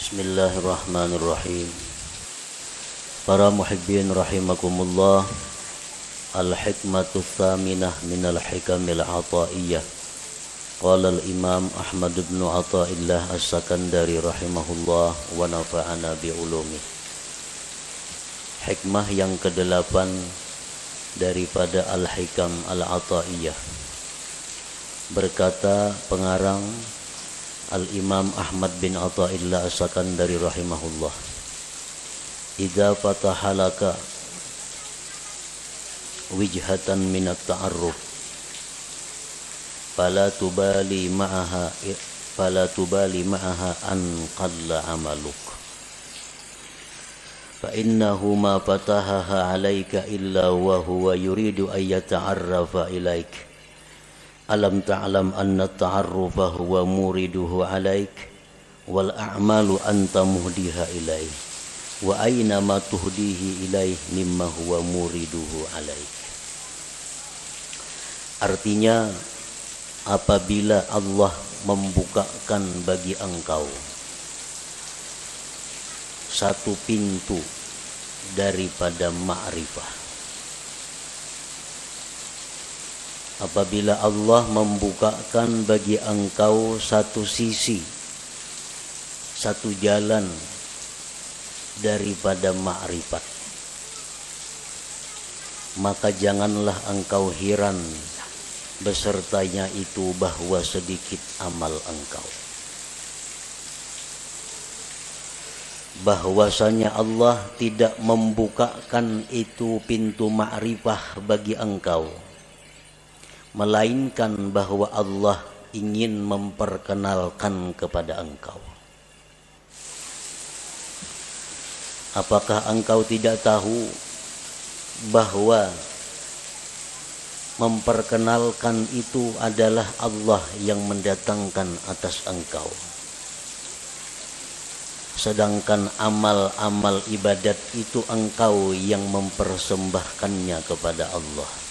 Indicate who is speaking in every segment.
Speaker 1: Bismillahirrahmanirrahim. Para muhibbin rahimakumullah. Al-hikmatu tsaminah minal hikamil ataiyah. Qala al-imam Ahmad bin Athaillah As-Sakandari rahimahullah wa nafa'ana bi'ulumih. Hikmah yang ke-8 daripada Al-Hikam Al-Ataiyah. Berkata pengarang Al-Imam Ahmad bin Athaillah As-Sakandari rahimahullah, idza fatahalaka wijhatan minat ta'arruf fala tubali ma'aha an qalla amaluk fa innahu ma fatahaha 'alaika illa wa huwa yuridu an yata'arrafa ilaik. Alam ta'lam anna ta'arrufa huwa muriduhu 'alaik wal a'malu anta muhdiha ilaih wa aina ma tuhdihi ilaih mimma huwa muriduhu 'alaik. Artinya, apabila Allah membukakan bagi engkau satu pintu daripada ma'rifah, apabila Allah membukakan bagi engkau satu sisi, satu jalan daripada ma'rifat, maka janganlah engkau heran besertanya itu bahwa sedikit amal engkau. Bahwasanya Allah tidak membukakan itu pintu ma'rifah bagi engkau, melainkan bahwa Allah ingin memperkenalkan kepada engkau. Apakah engkau tidak tahu bahwa memperkenalkan itu adalah Allah yang mendatangkan atas engkau, sedangkan amal-amal ibadat itu engkau yang mempersembahkannya kepada Allah?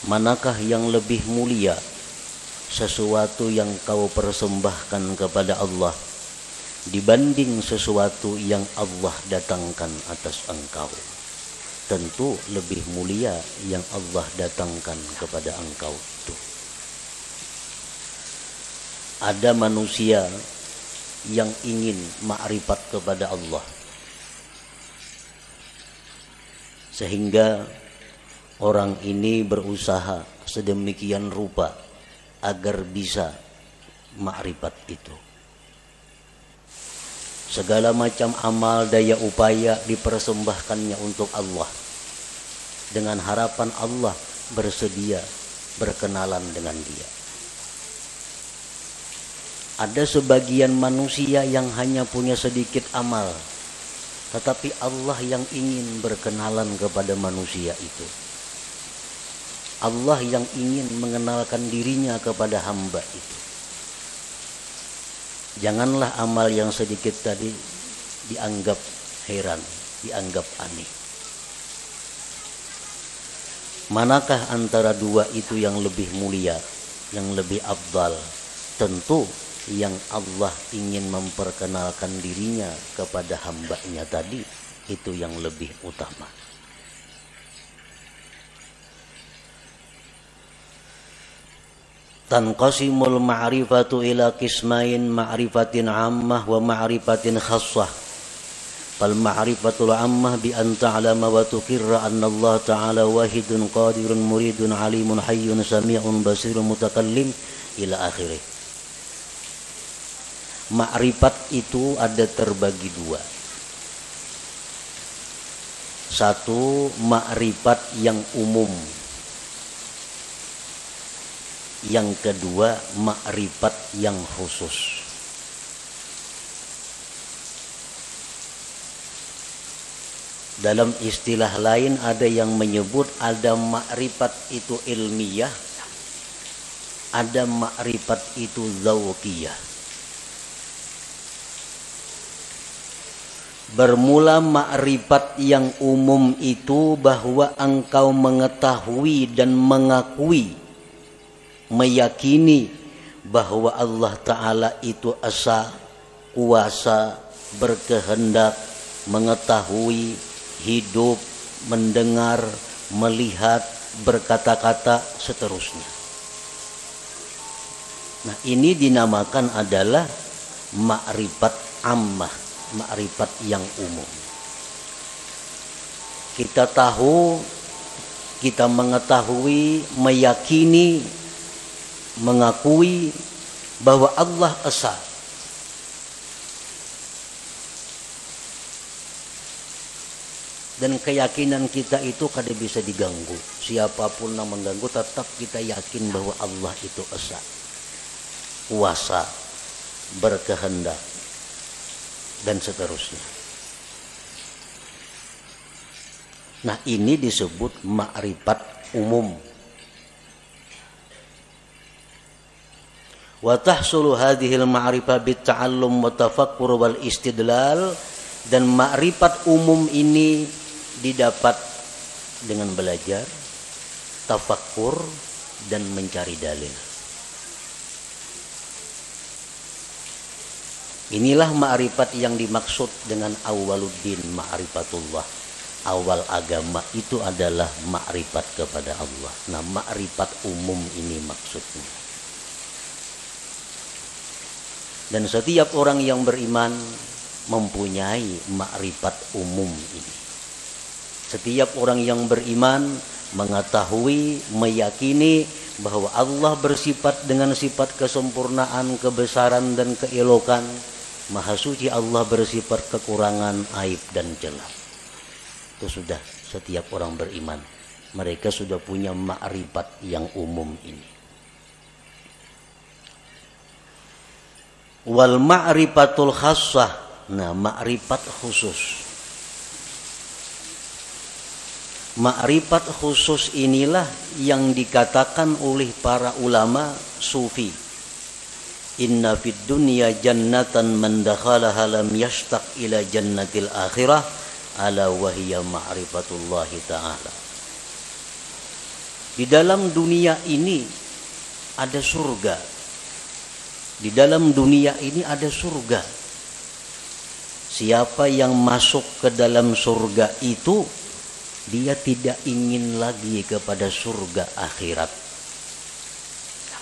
Speaker 1: Manakah yang lebih mulia, sesuatu yang kau persembahkan kepada Allah dibanding sesuatu yang Allah datangkan atas engkau? Tentu lebih mulia yang Allah datangkan kepada engkau itu. Ada manusia yang ingin ma'rifat kepada Allah, sehingga orang ini berusaha sedemikian rupa agar bisa ma'rifat itu. Segala macam amal daya upaya dipersembahkannya untuk Allah, dengan harapan Allah bersedia berkenalan dengan dia. Ada sebagian manusia yang hanya punya sedikit amal, tetapi Allah yang ingin berkenalan kepada manusia itu. Allah yang ingin mengenalkan dirinya kepada hamba itu. Janganlah amal yang sedikit tadi dianggap heran, dianggap aneh. Manakah antara dua itu yang lebih mulia, yang lebih afdal? Tentu yang Allah ingin memperkenalkan dirinya kepada hambanya tadi, itu yang lebih utama. Tanqasimul ma'rifatu ila qismain, ma'rifatin ammah wa ma'rifatin khassah. Fal ma'rifatul ammah bi an ta'lama wa tuqirra anna Allah ta'ala wahidun qadirun muridun alimun hayyun sami'un basirun mutakallim ila akhirih. Ma'rifat itu ada terbagi dua. Satu, ma'rifat yang umum. Yang kedua, ma'rifat yang khusus. Dalam istilah lain ada yang menyebut ada ma'rifat itu ilmiah, ada ma'rifat itu zawqiyah. Bermula ma'rifat yang umum itu bahwa engkau mengetahui dan mengakui, meyakini bahwa Allah Ta'ala itu esa, kuasa, berkehendak, mengetahui, hidup, mendengar, melihat, berkata-kata, seterusnya. Nah, ini dinamakan adalah ma'rifat ammah, ma'rifat yang umum. Kita tahu, kita mengetahui, meyakini, mengakui bahwa Allah esa. Dan keyakinan kita itu kada bisa diganggu. Siapapun yang mengganggu, tetap kita yakin bahwa Allah itu esa, kuasa, berkehendak, dan seterusnya. Nah, ini disebut ma'rifat umum. Wa tahsulu hadhil ma'rifah bitta'allum wa tafakkur wal istidlal, dan ma'rifat umum ini didapat dengan belajar, tafakkur, dan mencari dalil. Inilah ma'rifat yang dimaksud dengan awwaluddin, ma'rifatullah. Awal agama itu adalah ma'rifat kepada Allah. Nah, ma'rifat umum ini maksudnya. Dan setiap orang yang beriman mempunyai ma'rifat umum ini. Setiap orang yang beriman mengetahui, meyakini bahwa Allah bersifat dengan sifat kesempurnaan, kebesaran, dan keelokan. Maha suci Allah bersifat kekurangan, aib, dan celah. Itu sudah setiap orang beriman. Mereka sudah punya ma'rifat yang umum ini. Wal ma'rifatul khassah. Nah, ma'rifat khusus. Ma'rifat khusus inilah yang dikatakan oleh para ulama sufi. Inna fid dunya jannatan man dakhalaha lam yashtaq ila jannatil akhirah ala wahiyya ma'rifatullahi ta'ala. Di dalam dunia ini ada surga. Di dalam dunia ini ada surga. Siapa yang masuk ke dalam surga itu, dia tidak ingin lagi kepada surga akhirat.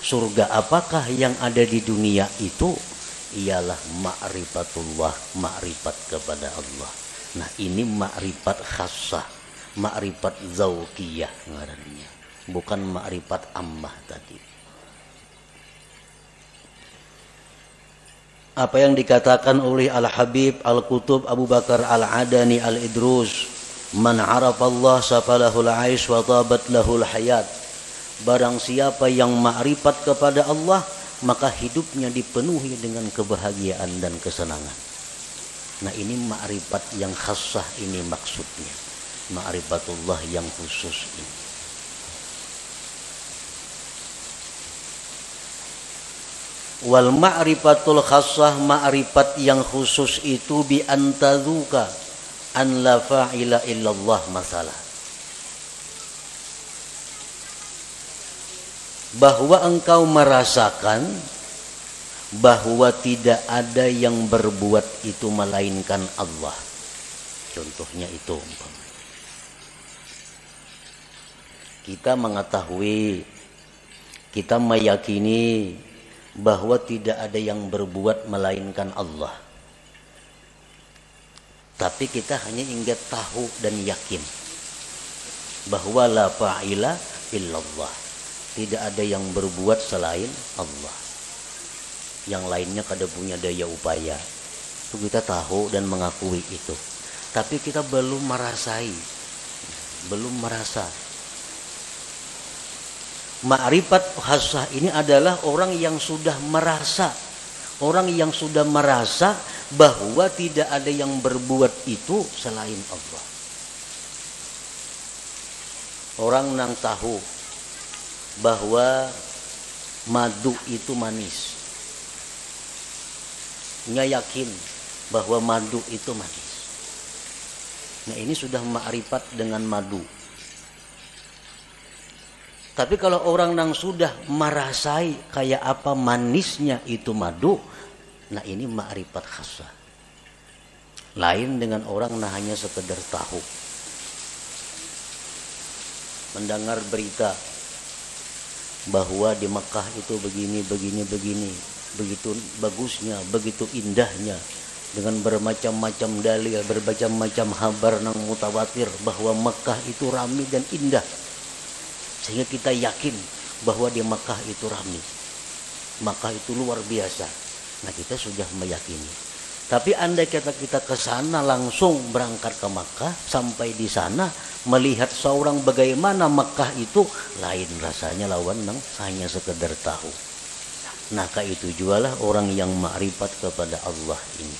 Speaker 1: Surga apakah yang ada di dunia itu? Ialah ma'rifatullah, ma'rifat kepada Allah. Nah, ini ma'rifat khassah, ma'rifat zauqiyah ngarannya, bukan ma'rifat ammah tadi. Apa yang dikatakan oleh Al-Habib Al-Qutub Abu Bakar Al-Adani Al-Idrus, man arafa Allah safalahul aish wa tabat lahul hayat. Barang siapa yang ma'rifat kepada Allah, maka hidupnya dipenuhi dengan kebahagiaan dan kesenangan. Nah, ini ma'rifat yang khassah ini maksudnya. Ma'rifatullah yang khusus ini. Wal ma'rifatul khassah, ma'rifat yang khusus itu bi antadzuka an la fa'ila illallah masalah. Bahwa engkau merasakan bahwa tidak ada yang berbuat itu melainkan Allah. Contohnya itu. Kita mengetahui, kita meyakini bahwa tidak ada yang berbuat melainkan Allah. Tapi kita hanya ingin tahu dan yakin bahwa la fa'ila illallah. Tidak ada yang berbuat selain Allah. Yang lainnya kada punya daya upaya. Itu kita tahu dan mengakui itu. Tapi kita belum merasai. Belum merasa. Ma'rifat khassah ini adalah orang yang sudah merasa. Orang yang sudah merasa bahwa tidak ada yang berbuat itu selain Allah. Orang yang tahu bahwa madu itu manis. Nya yakin bahwa madu itu manis. Nah, ini sudah ma'rifat dengan madu. Tapi kalau orang yang sudah merasai kayak apa manisnya itu madu, Nah ini ma'rifat khassah. Lain dengan orang nah hanya sekedar tahu. Mendengar berita bahwa di Mekah itu begini, begitu bagusnya, begitu indahnya, dengan bermacam-macam dalil, bermacam-macam kabar nang mutawatir bahwa Mekah itu ramai dan indah, sehingga kita yakin bahwa di Mekah itu ramai, Mekah itu luar biasa. Nah kita sudah meyakini. Tapi andai kata kita ke sana langsung berangkat ke Makkah, sampai di sana melihat seorang bagaimana Makkah itu, lain rasanya lawan nang hanya sekedar tahu. Nah itu jualah orang yang makrifat kepada Allah ini.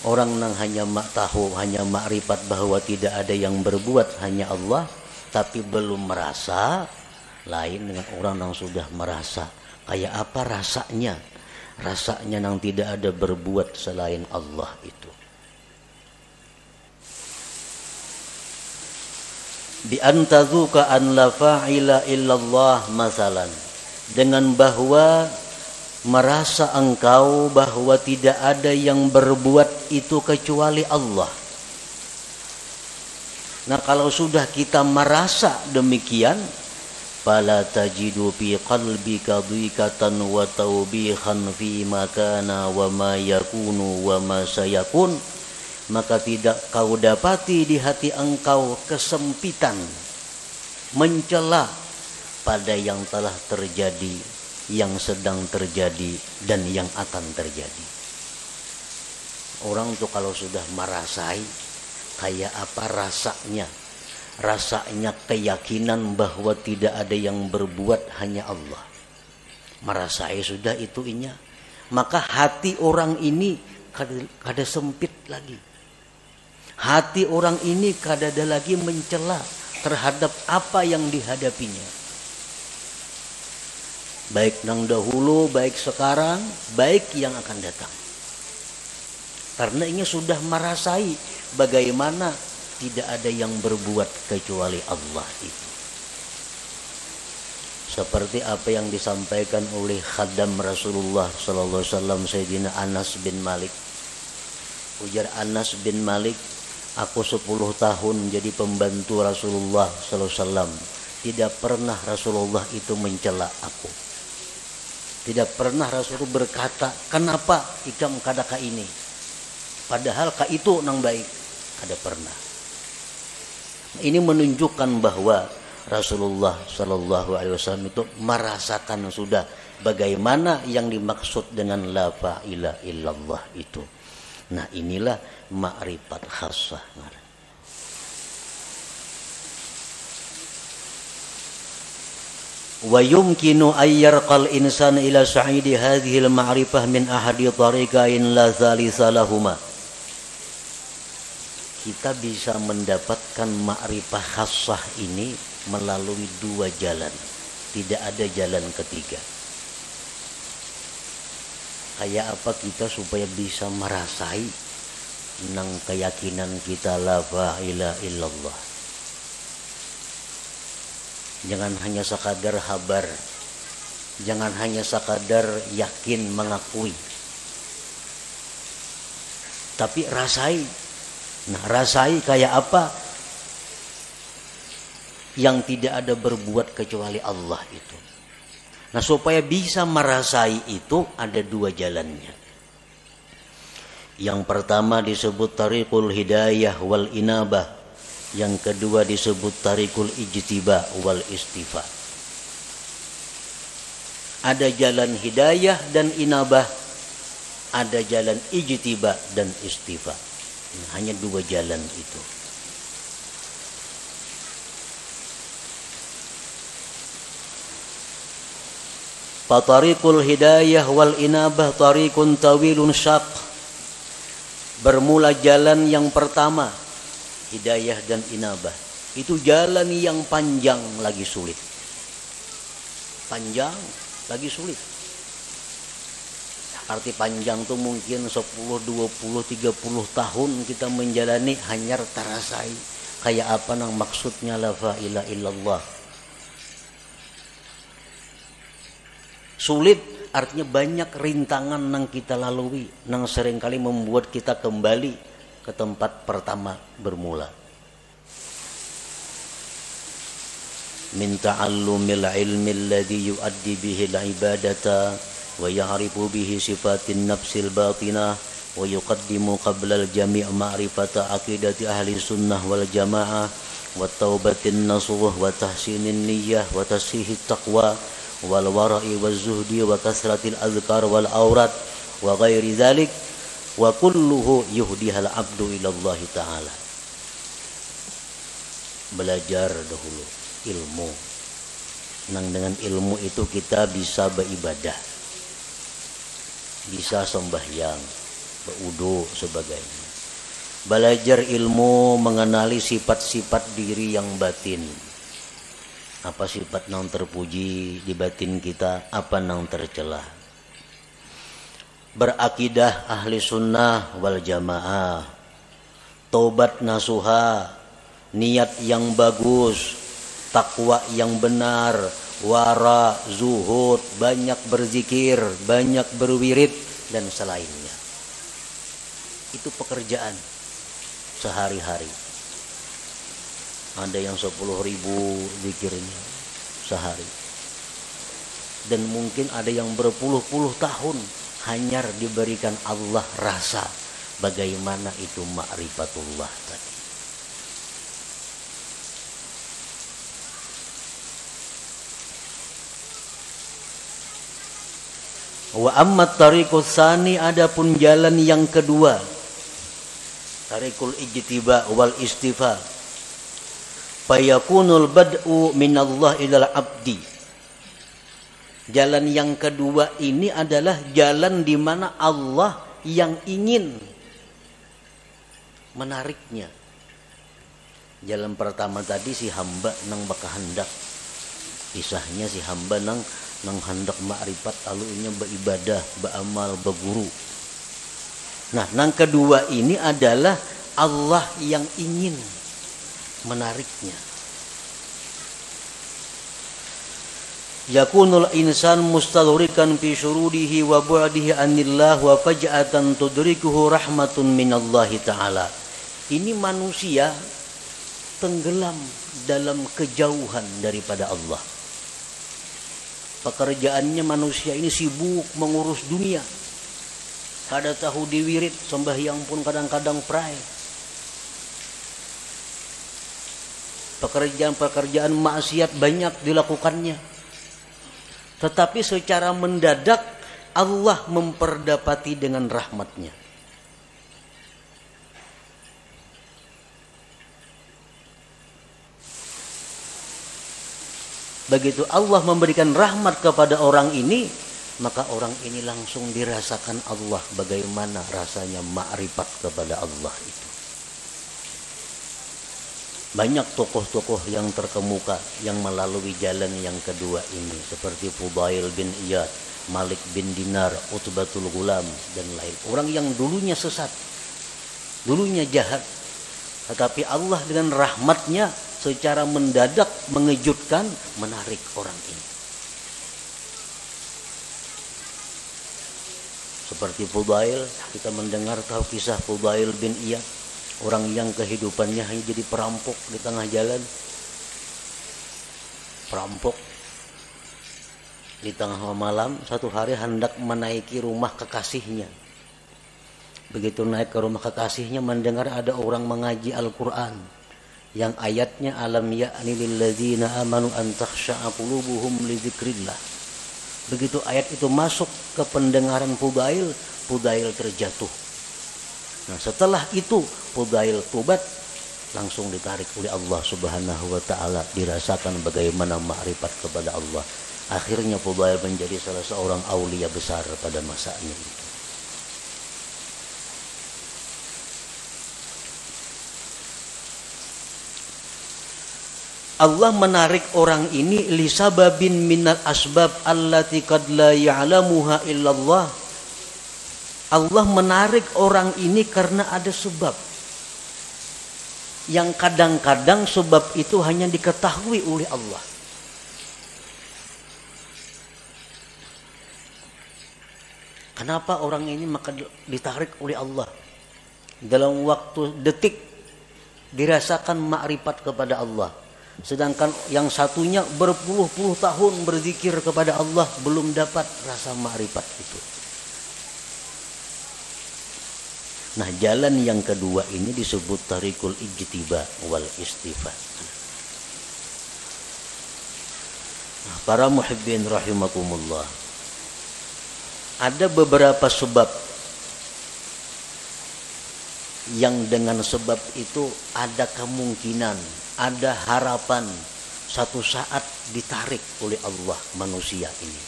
Speaker 1: Orang nang hanya tahu, hanya makrifat bahwa tidak ada yang berbuat hanya Allah, tapi belum merasa, lain dengan orang yang sudah merasa. Kayak apa rasanya? Rasanya nang tidak ada berbuat selain Allah itu. Bi antazuka an la fa'ila illallah masalan, dengan bahwa merasa engkau bahwa tidak ada yang berbuat itu kecuali Allah. Nah kalau sudah kita merasa demikian, fala tajidu fi qalbika dhiqatan wa tawbihan fi ma kana wa ma yakunu wa ma sayakun, maka tidak kau dapati di hati engkau kesempitan, mencela pada yang telah terjadi, yang sedang terjadi, dan yang akan terjadi. Orang tuh kalau sudah merasai kayak apa rasanya? Rasanya keyakinan bahwa tidak ada yang berbuat hanya Allah. Merasai sudah itu inya. Maka hati orang ini kada sempit lagi. Hati orang ini kada ada lagi mencela terhadap apa yang dihadapinya. Baik nang dahulu, baik sekarang, baik yang akan datang. Karena ini sudah merasai bagaimana tidak ada yang berbuat kecuali Allah itu. Seperti apa yang disampaikan oleh khadam Rasulullah sallallahu alaihi wasallam Sayyidina Anas bin Malik. Ujar Anas bin Malik, aku 10 tahun jadi pembantu Rasulullah sallallahu alaihi wasallam. Tidak pernah Rasulullah itu mencela aku. Tidak pernah Rasulullah berkata, kenapa ikam kadaka ini? Padahal ka itu nang baik. Kada pernah. Ini menunjukkan bahwa Rasulullah Shallallahu Alaihi Wasallam itu merasakan sudah bagaimana yang dimaksud dengan la ilaha illallah itu. Nah inilah ma'rifat khassah. Wa yumkinu ayyarqal insan ila sa'idi hadhihi al-ma'rifah min ahadi tariqain la thalitha lahuma. Kita bisa mendapatkan ma'rifah khassah ini melalui 2 jalan. Tidak ada jalan ketiga. Kayak apa kita supaya bisa merasai nang keyakinan kita la ilaha illallah. Jangan hanya sekadar habar. Jangan hanya sekadar yakin mengakui. Tapi rasai. Nah rasai kayak apa? Yang tidak ada berbuat kecuali Allah itu. Nah supaya bisa merasai itu ada 2 jalannya. Yang pertama disebut tariqul hidayah wal inabah. Yang kedua disebut tariqul ijtiba wal istifa. Ada jalan hidayah dan inabah, ada jalan ijtiba dan istifa. Hanya 2 jalan itu. Fatariqul hidayah wal inabah tariqun tawilun syaq. Bermula jalan yang pertama, hidayah dan inabah. Itu jalan yang panjang lagi sulit. Panjang lagi sulit. Arti panjang tuh mungkin 10, 20, 30 tahun kita menjalani hanya terasai kayak apa nang maksudnya la ilaha illallah. Sulit Artinya banyak rintangan yang kita lalui, yang seringkali membuat kita kembali ke tempat pertama bermula. Min ta'allumil ilmi alladhi yuaddi bihi al-ibadata wa ya'rifu bihi sifatin nafsil batinah wa yuqaddimu qabla al-jami' ma'rifata aqidati ahli sunnah wal jamaah wa taubatin nasuh wa tahsinin niyyah wa tasihit taqwa wal wara'i wal zuhdi wa kasratil azkar wal aurat wa ghairi dhalik wa kulluhu yuhdihal abdu ilallah ta'ala. Belajar dahulu ilmu, nang dengan ilmu itu kita bisa beribadah, bisa sembahyang, berwudu sebagainya. Belajar ilmu mengenali sifat-sifat diri yang batin. Apa sifat yang terpuji di batin kita, apa yang tercela. Berakidah ahli sunnah wal jamaah, taubat nasuha, niat yang bagus, takwa yang benar, wara, zuhud, banyak berzikir, banyak berwirid dan selainnya. Itu pekerjaan sehari-hari. Ada yang 10.000 zikirnya sehari. Dan mungkin ada yang berpuluh-puluh tahun hanya diberikan Allah rasa bagaimana itu ma'rifatullah tadi. Wa ammat tariqus tsani, adapun jalan yang kedua, tariqul ijtiba wal istifa, fayakunul bad'u minallah ilal abdi. Jalan yang kedua ini adalah jalan di mana Allah yang ingin menariknya. Jalan pertama tadi si hamba nang bakahandak, kisahnya si hamba nang hendak ma'rifat, lalu ini beribadah, beramal, berguru. Nah, yang kedua ini adalah Allah yang ingin menariknya. Yakunul insan mustadhrikan fi syurudihi wa bu'dihi anillah wa faj'atan tudrikuhu rahmatun minallahi ta'ala. Ini manusia tenggelam dalam kejauhan daripada Allah. Pekerjaannya manusia ini sibuk mengurus dunia. Kada tahu diwirid, sembahyang pun kadang-kadang pray. Pekerjaan-pekerjaan maksiat banyak dilakukannya. Tetapi secara mendadak Allah memperdapati dengan rahmatnya. Begitu Allah memberikan rahmat kepada orang ini, maka orang ini langsung dirasakan Allah bagaimana rasanya ma'rifat kepada Allah itu. Banyak tokoh-tokoh yang terkemuka yang melalui jalan yang kedua ini, seperti Fudail bin Iyad, Malik bin Dinar, Utbatul Ghulam dan lain. Orang yang dulunya sesat, dulunya jahat, tetapi Allah dengan rahmatnya secara mendadak mengejutkan, menarik orang ini. Seperti Fudail, kita mendengar tahu kisah Fudail bin Iyad, orang yang kehidupannya hanya jadi perampok di tengah jalan. Perampok di tengah malam, satu hari hendak menaiki rumah kekasihnya. Begitu naik ke rumah kekasihnya, mendengar ada orang mengaji Al-Quran yang ayatnya alam ya'ni lilladzina amanu an takhsha'a qulubuhum li dzikrillah. Begitu ayat itu masuk ke pendengaran Fudail, Fudail terjatuh. Nah, setelah itu Fudail tobat, langsung ditarik oleh Allah Subhanahu wa taala, dirasakan bagaimana ma'rifat kepada Allah. Akhirnya Fudail menjadi salah seorang aulia besar pada masanya itu. Allah menarik orang ini lisababin minal asbab allati qad la ya'lamuha illallah. Allah menarik orang ini karena ada sebab yang kadang-kadang sebab itu hanya diketahui oleh Allah. Kenapa orang ini maka ditarik oleh Allah? Dalam waktu detik dirasakan makrifat kepada Allah. Sedangkan yang satunya berpuluh-puluh tahun berzikir kepada Allah belum dapat rasa makrifat itu. Nah, jalan yang kedua ini disebut tarikul ijtiba wal istifa. Nah, para muhibbin rahimakumullah. Ada beberapa sebab yang dengan sebab itu ada kemungkinan, ada harapan satu saat ditarik oleh Allah manusia ini,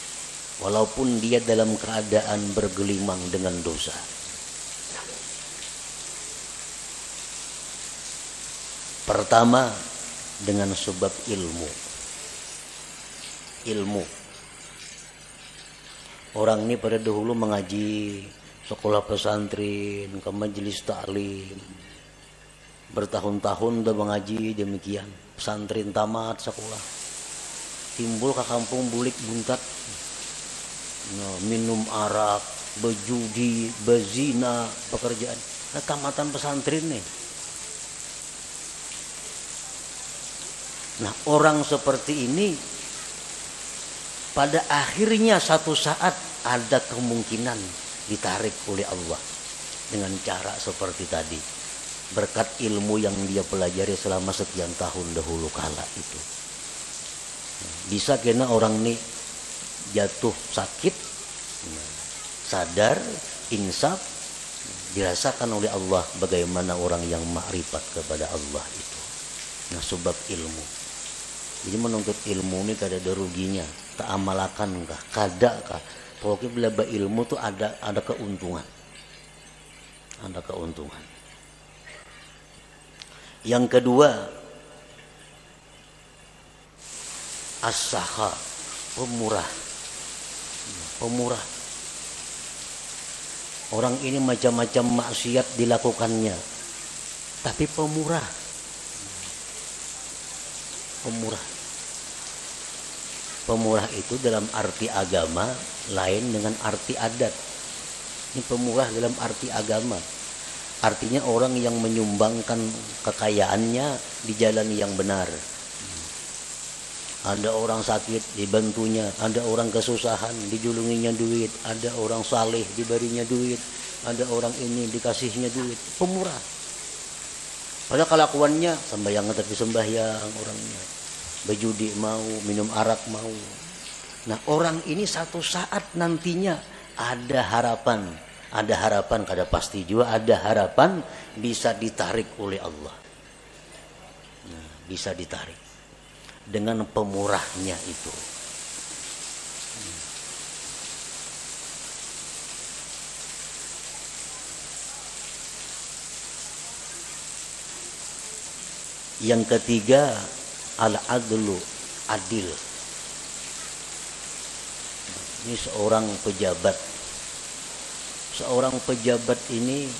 Speaker 1: walaupun dia dalam keadaan bergelimang dengan dosa. Pertama, dengan sebab ilmu. Orang ini pada dahulu mengaji sekolah pesantren, ke majelis taklim, bertahun-tahun udah mengaji demikian. Pesantren tamat sekolah, timbul ke kampung bulik buntat, minum arak, berjudi, berzina, pekerjaan. Nah, tamatan pesantren nih. Nah, orang seperti ini pada akhirnya satu saat ada kemungkinan ditarik oleh Allah dengan cara seperti tadi, berkat ilmu yang dia pelajari selama sekian tahun dahulu kala itu. Bisa kena orang ini jatuh sakit, sadar, insaf, dirasakan oleh Allah bagaimana orang yang makrifat kepada Allah itu. Nah, sebab ilmu. Jadi menuntut ilmu ini kada ada ruginya, tak amalakan kah, kada kah. Pokoknya bila ilmu tuh ada keuntungan. Ada keuntungan. Yang kedua, as-sakha, pemurah. Pemurah. Orang ini macam-macam maksiat dilakukannya, tapi pemurah. Pemurah. Pemurah itu dalam arti agama lain dengan arti adat. Ini pemurah dalam arti agama. Artinya orang yang menyumbangkan kekayaannya di jalan yang benar. Ada orang sakit dibantunya, ada orang kesusahan dijulunginya duit, ada orang saleh diberinya duit, ada orang ini dikasihnya duit. Pemurah. Padahal kelakuannya sembahyang tapi sembahyang orangnya, berjudi mau, minum arak mau. Nah, orang ini satu saat nantinya ada harapan kada pasti juga ada harapan bisa ditarik oleh Allah. Nah, bisa ditarik dengan pemurahnya itu. Yang ketiga, al-adlu, adil. Ini seorang pejabat. Seorang pejabat ini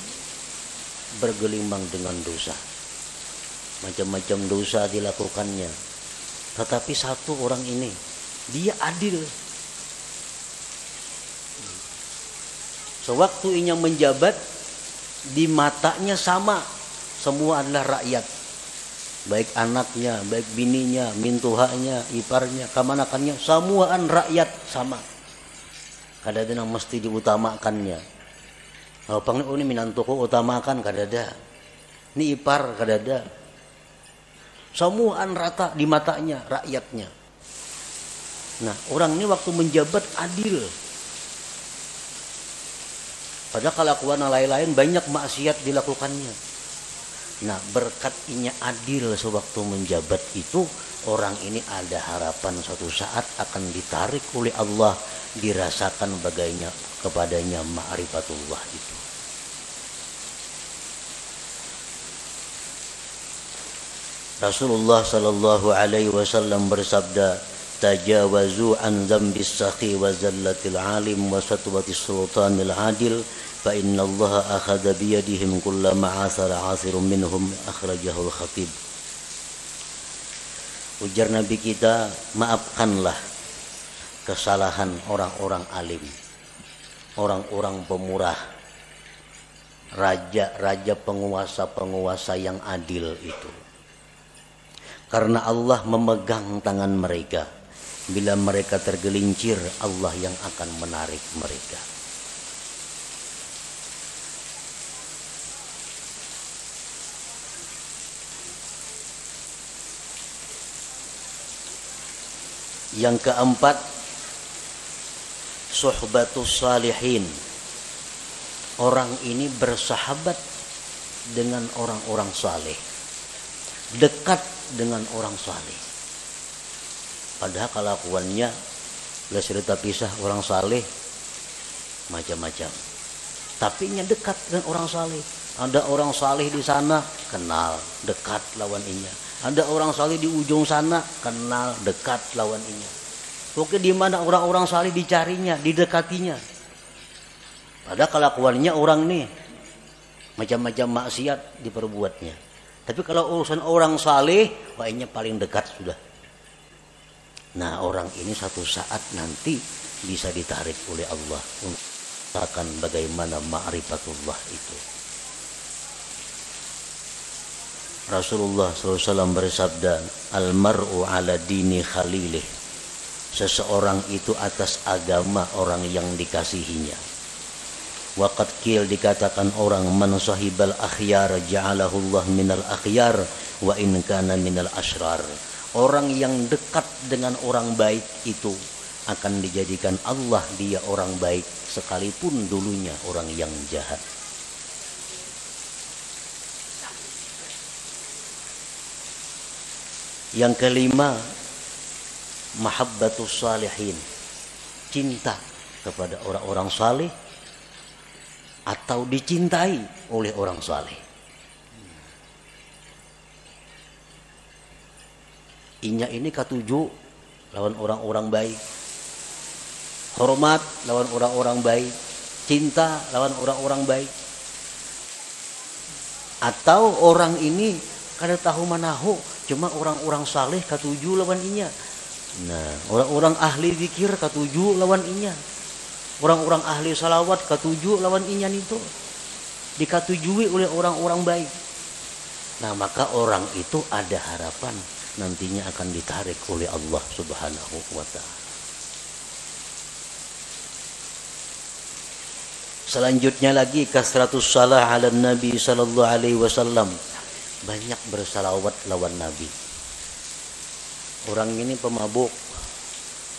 Speaker 1: bergelimang dengan dosa. Macam-macam dosa dilakukannya. Tetapi satu orang ini, dia adil. Sewaktu ia menjabat, di matanya sama. Semua adalah rakyat. Baik anaknya, baik bininya, mintuhanya, iparnya, kamanakannya, semuaan rakyat sama. Kadang-kadang mesti diutamakannya. Kalau panggil ini minantuku utamakan kadang-kadang. Ini ipar kadang-kadang. Semuaan rata di matanya rakyatnya. Nah, orang ini waktu menjabat adil. Padahal kelakuan lain-lain banyak maksiat dilakukannya. Nah, berkat inya adil sewaktu menjabat itu, orang ini ada harapan suatu saat akan ditarik oleh Allah, dirasakan bagainya kepadanya ma'rifatullah itu. Rasulullah sallallahu alaihi wasallam bersabda, tajawazu an dzambis sakhi wa zallatil alim wa satwatis sultanil adil fa inna Allah akhadha bi yadihim kullama asara asirun minhum, akhrajahul khatib. Ujar Nabi kita, maafkanlah kesalahan orang-orang alim. orang-orang pemurah, raja-raja, penguasa-penguasa yang adil itu. Karena Allah memegang tangan mereka. Bila mereka tergelincir, Allah yang akan menarik mereka. Yang keempat, suhbatus salihin. Orang ini bersahabat dengan orang-orang saleh, dekat dengan orang saleh. Padahal kelakuannya gak cerita pisah orang saleh macam-macam. Tapi nya dekat dengan orang saleh. Ada orang saleh di sana, kenal, dekat lawan inya. Ada orang saleh di ujung sana, kenal, dekat lawan inya. Oke, di mana orang-orang saleh dicarinya, didekatinya. Padahal kelakuannya orang nih macam-macam maksiat diperbuatnya. Tapi kalau urusan orang saleh, wahnya paling dekat sudah. Nah, orang ini satu saat nanti bisa ditarik oleh Allah untuk akan bagaimana ma'rifatullah itu. Rasulullah SAW bersabda, Al-mar'u ala dini khalilih. Seseorang itu atas agama orang yang dikasihinya. Waqad qil, dikatakan orang, man sahibal akhyar ja'alahullah minal akhyar wa in kana minal asyrar. Orang yang dekat dengan orang baik itu akan dijadikan Allah dia orang baik sekalipun dulunya orang yang jahat. Yang kelima, mahabbatus salihin. Cinta kepada orang-orang saleh atau dicintai oleh orang saleh. Inya ini katuju lawan orang-orang baik, hormat lawan orang-orang baik, cinta lawan orang-orang baik. Atau orang ini kada tahu manahu, cuma orang-orang saleh katuju lawan inya. Nah, orang-orang ahli zikir katuju lawan inya. Orang-orang ahli salawat katuju lawan inya itu. Dikatujui oleh orang-orang baik. Nah, maka orang itu ada harapan nantinya akan ditarik oleh Allah Subhanahu wa ta'ala. Selanjutnya lagi, kasratus salah ala Nabi sallallahu alaihi wasallam. Banyak bersalawat lawan Nabi. Orang ini pemabuk,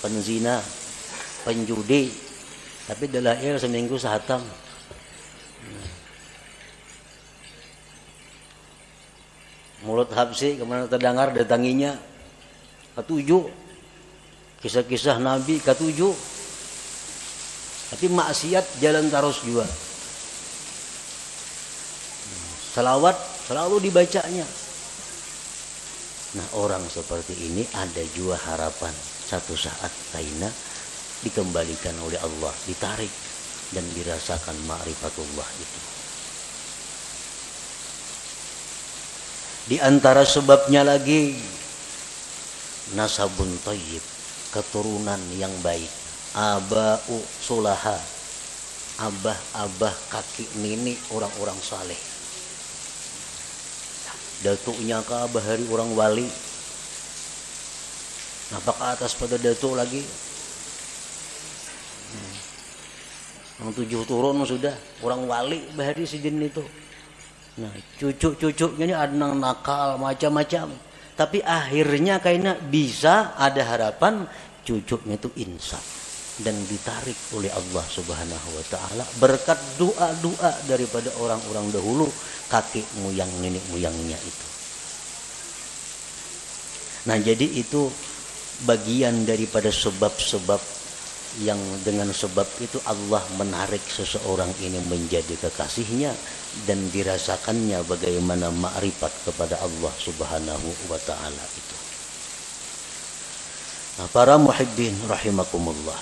Speaker 1: penzina, penjudi, tapi dalail seminggu sehatam. Mulut habsi kemana terdengar datanginya ketujuh, kisah-kisah Nabi ketujuh, tapi maksiat jalan terus juga. Salawat selalu dibacanya. Nah, orang seperti ini ada juga harapan satu saat kaina dikembalikan oleh Allah, ditarik dan dirasakan ma'rifatullah itu. Di antara sebabnya lagi nasabun thayyib, keturunan yang baik, aba'u sulaha, abah-abah, kakek nenek orang-orang saleh. Datuknya ke abah hari orang wali. Napa ke atas pada datuk lagi? Yang 7 turun sudah orang wali bahari sidin itu. Nah, cucu-cucunya ini ada yang nakal macam-macam. Tapi akhirnya kayaknya bisa ada harapan cucunya itu insaf dan ditarik oleh Allah Subhanahu wa ta'ala berkat doa-doa daripada orang-orang dahulu, kakek moyang nenek moyangnya itu. Nah, jadi itu bagian daripada sebab-sebab yang dengan sebab itu Allah menarik seseorang ini menjadi kekasihnya dan dirasakannya bagaimana ma'rifat kepada Allah Subhanahu wa ta'ala itu. Nah, para muhibbin rahimakumullah,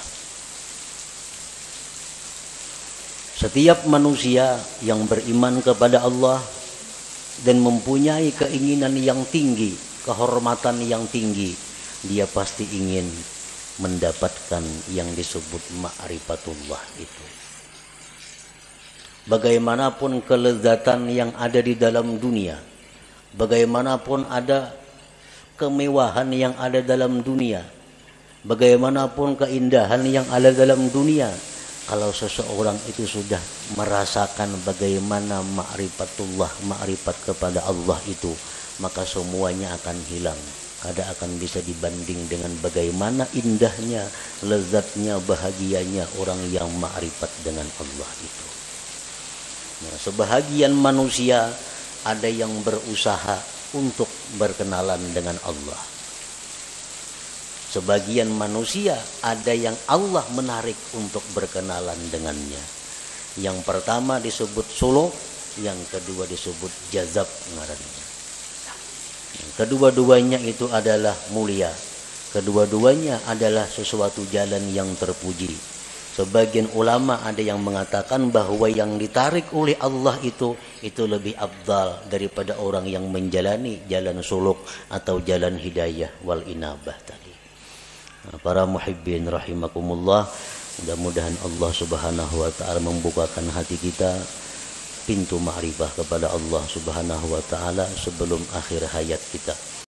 Speaker 1: setiap manusia yang beriman kepada Allah dan mempunyai keinginan yang tinggi, kehormatan yang tinggi, dia pasti ingin mendapatkan yang disebut ma'rifatullah itu. bagaimanapun kelezatan yang ada di dalam dunia, bagaimanapun ada kemewahan yang ada dalam dunia, bagaimanapun keindahan yang ada dalam dunia, kalau seseorang itu sudah merasakan bagaimana ma'rifatullah, ma'rifat kepada Allah itu, maka semuanya akan hilang. Kada akan bisa dibanding dengan bagaimana indahnya, lezatnya, bahagianya orang yang ma'rifat dengan Allah itu. Nah, sebahagian manusia ada yang berusaha untuk berkenalan dengan Allah. Sebagian manusia ada yang Allah menarik untuk berkenalan dengannya. Yang pertama disebut suluk, yang kedua disebut jazab ngarannya. Kedua-duanya itu adalah mulia. Kedua-duanya adalah sesuatu jalan yang terpuji. Sebagian ulama ada yang mengatakan bahwa yang ditarik oleh Allah itu lebih afdal daripada orang yang menjalani jalan suluk atau jalan hidayah wal inabah tadi. Para muhibbin rahimakumullah, mudah-mudahan Allah Subhanahu wa taala membukakan hati kita pintu ma'rifah kepada Allah Subhanahu wa taala sebelum akhir hayat kita.